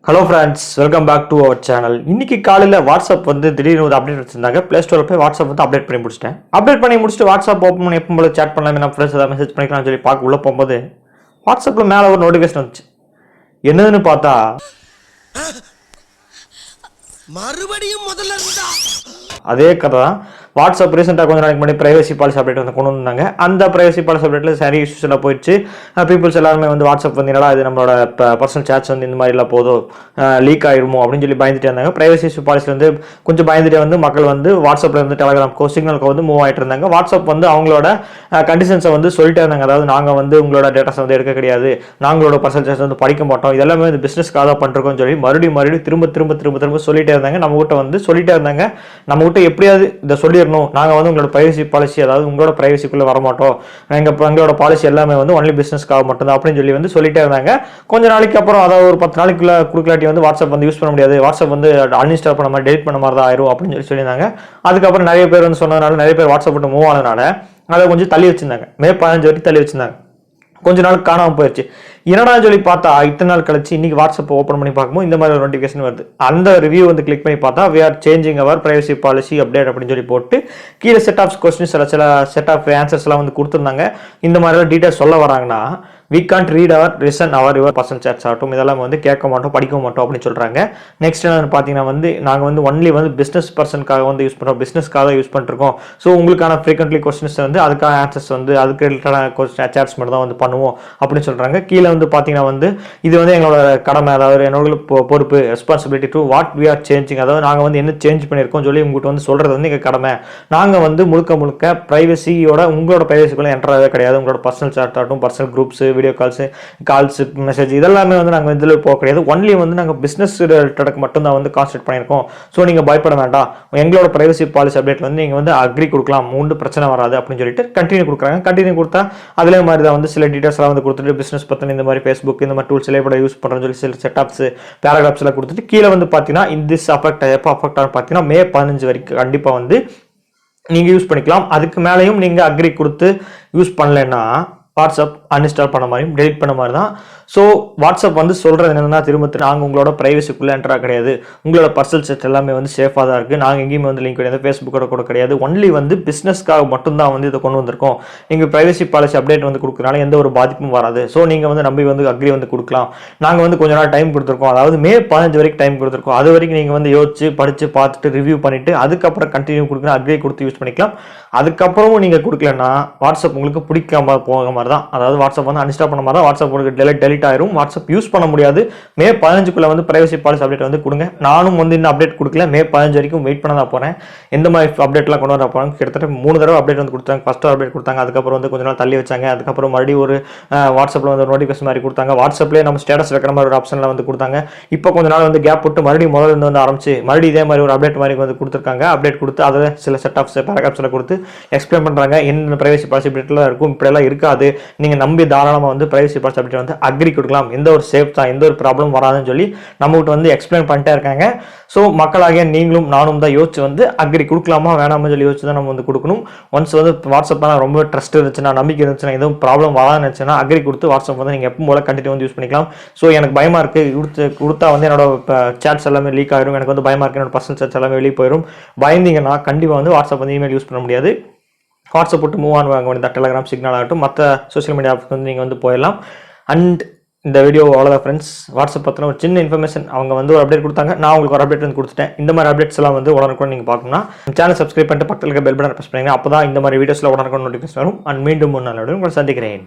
Hello friends, welcome back to our channel. இன்னைக்கு காலையில் WhatsApp வந்து திடீர்னு ஒரு அப்டேட் வச்சிருந்தாங்க. ப்ளே ஸ்டோரில் போய் வாட்ஸ்அப் வந்து அப்டேட் பண்ணி முடிச்சிட்டேன். அப்டேட் பண்ணி முடிச்சுட்டு வாட்ஸ்அப் ஓப்பன் பண்ணி எப்போ போல சேட் பண்ணலாம், நம்ம ஃப்ரெண்ட்ஸ் ஏதாவது மெசேஜ் பண்ணிக்கலாம்னு சொல்லி பார்க்க உள்ள போகும்போது வாட்ஸ்அப்பில் மேலே ஒரு நோட்டிஃபிகேஷன் வந்துச்சு. என்னதுன்னு பார்த்தா மறுபடியும் முதல்ல இருந்தா அதே கதை தான். வாட்ஸ்அப் ரீசெண்டாக கொஞ்சம் நாளைக்கு முன்னாடி பிரைவசி பாலிசி அப்டேட் வந்து கொண்டு வந்தாங்க. அந்த பிரைவசி பாலிசி அப்டேட்டில் சரி இஷ்யூஸ் எல்லாம் போயிடுச்சு. பீப்புள்ஸ் எல்லாருமே வந்து வாட்ஸ்அப் வந்து என்னடா இது நம்மளோட பர்சனல் சேட்ஸ் வந்து இந்த மாதிரிலாம் போதும், லீக் ஆகிடுமோ அப்படின்னு சொல்லி பயந்துட்டே இருந்தாங்க. பிரைவசி இஷ்யூ பாலிசி வந்து கொஞ்சம் பயந்துட்டே வந்து மக்கள் வந்து வாட்ஸ்அப்பில் இருந்து டெலகிராம்க்கோ சிக்னலுக்கோ வந்து மூவ் ஆகிட்டு இருந்தாங்க. வாட்ஸ்அப் வந்து அவங்களோட கண்டிஷன்ஸை வந்து சொல்லிட்டே இருந்தாங்க. அதாவது நாங்கள் வந்து உங்களோட டேட்டாஸ் வந்து எடுக்க கிடையாது, நாங்களோட பர்சனல் சேட்ஸ் வந்து படிக்க மாட்டோம், இதெல்லாமே வந்து பிஸ்னஸ்க்காக தான் பண்ணுறோம்னு சொல்லி மறுபடியும் திரும்ப சொல்லிட்டே இருந்தாங்க. நம்ம கிட்ட வந்து சொல்லிட்டே இருந்தாங்க, நம்ம கிட்ட எப்படியாவது இதை சொல்லிடணும், நாங்கள் வந்து உங்களோட பிரைவசி பாலிசி, அதாவது உங்களோட பிரைவசிக்குள்ளே வரமாட்டோம், எங்களோட பாலிசி எல்லாமே வந்து ஒன்லி பிஸ்னஸ்க்காக மட்டும்தான் அப்படின்னு சொல்லி சொல்லிட்டே இருந்தாங்க. கொஞ்ச நாளைக்கு அப்புறம், அதாவது ஒரு 10 நாளைக்குள்ள கொடுக்கலாட்டி வந்து வாட்ஸ்அப் வந்து யூஸ் பண்ண முடியாது, வாட்ஸ்அப் வந்து அன்இன்ஸ்டால் பண்ண மாதிரி டெலிட் பண்ண மாதிரி தான் ஆயிரும் அப்படின்னு சொல்லியிருந்தாங்க. அதுக்கப்புறம் நிறைய பேர் வந்து சொன்னதுனால, நிறைய பேர் வாட்ஸ்அப் விட்டு மூவ் ஆனதுனால அதை கொஞ்சம் தள்ளி வச்சிருந்தாங்க. மே 15 வரைக்கும் தள்ளி வச்சிருந்தாங்க. கொஞ்ச நாள் காணாமல் போயிடுச்சு. என்னடா சொல்லி பார்த்தா இத்தனை நாள் கழிச்சு இன்னைக்கு வாட்ஸ்அப் ஓப்பன் பண்ணி பார்க்கும்போது இந்த மாதிரி ஒரு நோட்டிஃபிகேஷன் வருது. அந்த ரிவ்யூ வந்து கிளிக் பண்ணி பார்த்தா we are changing our privacy policy update அப்படின்னு சொல்லி போட்டு கீழே செட் ஆஃப் கொஸ்டின்ஸ் சில செட் ஆஃப் ஆன்சர்ஸ் எல்லாம் வந்து கொடுத்துருந்தாங்க. இந்த மாதிரிலாம் டீட்டெயில்ஸ் சொல்ல வராங்கன்னா we can't read our listen our your personal chats ஆகட்டும், இதெல்லாம் வந்து கேட்க மாட்டோம், படிக்க மாட்டோம் அப்படின்னு சொல்கிறாங்க. நெக்ஸ்ட் என்ன பார்த்தீங்கன்னா வந்து நாங்கள் வந்து ஒன்லி வந்து பிஸ்னஸ் பர்சனுக்காக வந்து யூஸ் பண்ணுறோம், பிஸ்னஸ்க்காக யூஸ் பண்ணிருக்கோம். ஸோ உங்களுக்கான ஃப்ரீக்வெண்ட்லி கொஸ்டின்ஸ் வந்து அதுக்கான ஆன்சர்ஸ் வந்து அதுக்கு ரிலேட்டடான சேட்ஸ் மட்டும் தான் வந்து பண்ணுவோம் அப்படின்னு சொல்கிறாங்க. கீழே வந்து பார்த்தீங்கன்னா வந்து இது வந்து எங்களோட கடமை, அதாவது என்னோட பொறுப்பு, responsibility to what we are changing, அதாவது நாங்கள் வந்து என்ன சேஞ்ச் பண்ணியிருக்கோம் சொல்லி உங்கள்கிட்ட வந்து சொல்கிறது வந்து எங்கள் கடமை. நாங்கள் வந்து முழுக்க ப்ரைவசியோட உங்களோட ப்ரைவசிக்குள்ளே என்ட்ராகவே கிடையாது. உங்களோட பர்சனல் சாட் ஆகட்டும், personal groups, video calls, message இதெல்லாமே வந்து நாங்கள் இதில் போக கிடையாது. ஒன்லி வந்து நாங்கள் பிஸ்னஸ் ரிலேட்டடுக்கு மட்டும்தான் வந்து கான்சென்ட்ரேட் பண்ணியிருக்கோம். ஸோ நீங்கள் பயப்பட வேண்டாம், எங்களோட பிரைவசி பாலிசி அப்டேட் வந்து நீங்கள் வந்து அக்ரி கொடுக்கலாம், ஒன்றும் பிரச்சனை வராது அப்படின்னு சொல்லிட்டு கண்டினியூ கொடுக்குறாங்க. கண்டினியூ கொடுத்தா அதே மாதிரி தான் வந்து சில டீட்டெயில்ஸ்லாம் வந்து கொடுத்துட்டு பிஸ்னஸ் பற்றின இந்த மாதிரி ஃபேஸ்புக் இந்த மாதிரி டூல்ஸ் எல்லாம் யூஸ் பண்ணுறேன்னு சொல்லி சில செட்டப்ஸ் பேராகிராஃப்ஸ் எல்லாம் கொடுத்துட்டு கீழே வந்து பார்த்தீங்கன்னா இந்த அஃபெக்ட் எப்போ அஃபெக்ட் ஆகும் பார்த்தீங்கன்னா May 15 வரைக்கும் கண்டிப்பாக வந்து நீங்கள் யூஸ் பண்ணிக்கலாம். அதுக்கு மேலேயும் நீங்கள் அக்ரி கொடுத்து யூஸ் பண்ணலைன்னா வாட்ஸ்அப் அன்இன்ஸ்டால் பண்ண மாதிரியும் டெலிட் பண்ண மாதிரி தான். ஸோ வாட்ஸ்அப் வந்து சொல்கிறது என்னென்னா திரும்ப நாங்கள் உங்களோட ப்ரைவசிக்குள்ளே என்ட்ரா கிடையாது, உங்களோட பர்சனல் செட் எல்லாமே வந்து சேஃபாக தான் இருக்குது, நாங்கள் எங்கேயுமே வந்து லிங்க் கிடையாது, ஃபேஸ்புக்கோட கூட கிடையாது, ஒன்லி வந்து பிஸ்னஸ்க்காக மட்டும்தான் வந்து இதை கொண்டு வந்திருக்கோம். நீங்கள் ப்ரைவசி பாலிசி அப்டேட் வந்து கொடுக்குறனால எந்த ஒரு பாதிப்பும் வராது. ஸோ நீங்கள் வந்து நம்பி வந்து அக்ரி வந்து கொடுக்கலாம். நாங்கள் வந்து கொஞ்ச நாள் டைம் கொடுத்துருக்கோம், அதாவது May 15 வரைக்கும் டைம் கொடுத்துருக்கோம். அது வரைக்கும் நீங்கள் வந்து யோசிச்சு படித்து பார்த்துட்டு ரிவ்யூ பண்ணிவிட்டு அதுக்கப்புறம் கண்டினியூ கொடுக்கணும், அக்ரி கொடுத்து யூஸ் பண்ணிக்கலாம். அதுக்கப்புறமும் நீங்கள் கொடுக்கலன்னா வாட்ஸ்அப் உங்களுக்கு பிடிக்காம போக மாதிரி தான், அதாவது வாட்ஸ்அப் வந்து அன்இன்ஸ்டால் பண்ண மாதிரி தான், வாட்ஸ்அப் உங்களுக்கு டெலிட் ஆயிரும், வாட்ஸ்அப் யூஸ் பண்ண முடியாது. May 15 வந்து பிரைவசி பாலிசி அப்டேட் வந்து கொடுங்க. நானும் வந்து இன்னும் அப்டேட் கொடுக்கல, May 15 வரைக்கும் வெயிட் பண்ண தான் போறேன். எந்த மாதிரி அப்டேட்லாம் கொண்டு வர போறாங்க, கிட்டத்தட்ட 3 தடவை அப்டேட் வந்து கொடுத்தாங்க. ஃபர்ஸ்ட் அப்டேட் கொடுத்தாங்க, அதுக்கப்புறம் வந்து கொஞ்ச நாள் தள்ளி வச்சாங்க, அதுக்கப்புறம் மறுபடியும் ஒரு வாட்ஸ்அப்ல வந்து ஒரு நோட்டிஃபிகேஷன் மாதிரி கொடுத்தாங்க, வாட்ஸ்அப்லேயே நம்ம ஸ்டேட்டஸ் வைக்கிற மாதிரி ஒரு ஆப்ஷன்ல வந்து கொடுத்தாங்க. இப்போ கொஞ்ச நாள் வந்து கேப் விட்டு மறுபடியும் முதல்ல வந்து ஆரம்பிச்சு மறுபடியும் இதே மாதிரி ஒரு அப்டேட் மாதிரி வந்து கொடுத்துருக்காங்க. அப்டேட் கொடுத்து அதை சில செட் ஆஃப் பேராகிராஃப்ஸ்ல கொடுத்து எக்ஸ்பிளைன் பண்றாங்க என்ன பிரைவசி பாலிசி அப்டேட்லாம் இருக்கும், இப்படியெல்லாம் இருக்காது, நீங்க நம்பி தாராளமாக வந்து பிரைவசி பாலிசி அப்டேட் வந்து அக்ரி கொடுக்கலாம், எந்த ஒரு சேஃப் தான், எந்த ஒரு ப்ராப்ளம் வராதுன்னு சொல்லி நம்மகிட்ட வந்து எக்ஸ்பிளைன் பண்ணிட்டே இருக்காங்க. ஸோ மக்களாகிய நீங்களும் நானும் தான் யோசிச்சு வந்து அக்ரி கொடுக்கலாமா வேணாம்னு சொல்லி யோசிச்சு தான் நம்ம வந்து கொடுக்கணும். ஒன்ஸ் வந்து வாட்ஸ்அப் தான் ரொம்ப ட்ரஸ்ட் இருந்துச்சுன்னா, நம்பிக்கை இருந்துச்சுன்னா, எதுவும் ப்ராப்ளம் வராதுன்னு இருந்துச்சுன்னா அக்ரி கொடுத்து வாட்ஸ்அப் வந்து நீங்கள் எப்பவும் போல கண்டினியூ வந்து யூஸ் பண்ணிக்கலாம். ஸோ எனக்கு பயமா இருக்கு, கொடுத்தா வந்து என்னோட சேட்ஸ் எல்லாமே லீக் ஆயிரும், எனக்கு வந்து பயமா இருக்கு, என்னோட பர்சனல் சேட்ஸ் எல்லாமே வெளியே போயிடும், பயந்தீங்கன்னா கண்டிப்பாக வந்து வாட்ஸ்அப் வந்து இமெயில் யூஸ் பண்ண முடியாது. வாட்ஸ்அப் போட்டு மூவ் ஆன் வாங்க வேண்டியது, டெலகிராம், சிக்னல் ஆகட்டும், மற்ற சோஷியல் மீடியா ஆப்ஸ் வந்து நீங்கள் வந்து போயிடலாம். அண்ட் இந்த வீடியோ அவ்வளோதான் ஃப்ரெண்ட்ஸ். வாட்ஸ்அப் பற்றின ஒரு சின்ன இன்ஃபர்மேஷன், அவங்க வந்து ஒரு அப்டேட் கொடுத்தாங்க, நான் உங்களுக்கு ஒரு அப்டேட் வந்து கொடுத்துட்டேன். இந்த மாதிரி அப்டேட்ஸ் எல்லாம் வந்து உடனுக்குடன் நீங்கள் பார்க்கணும்னா சேனல் சப்ஸ்கிரைப் பண்ணிட்டு பக்கத்தில் இருக்க பெல் பட்டன் ப்ரெஸ் பண்ணுங்க. அப்போ தான் இந்த மாதிரி வீடியோஸில் உடனுக்குடன் நோட்டிஃபிகேஷன் வரும். அண்ட் மீண்டும் ஒரு நாள் உங்களை சந்திக்கிறேன்.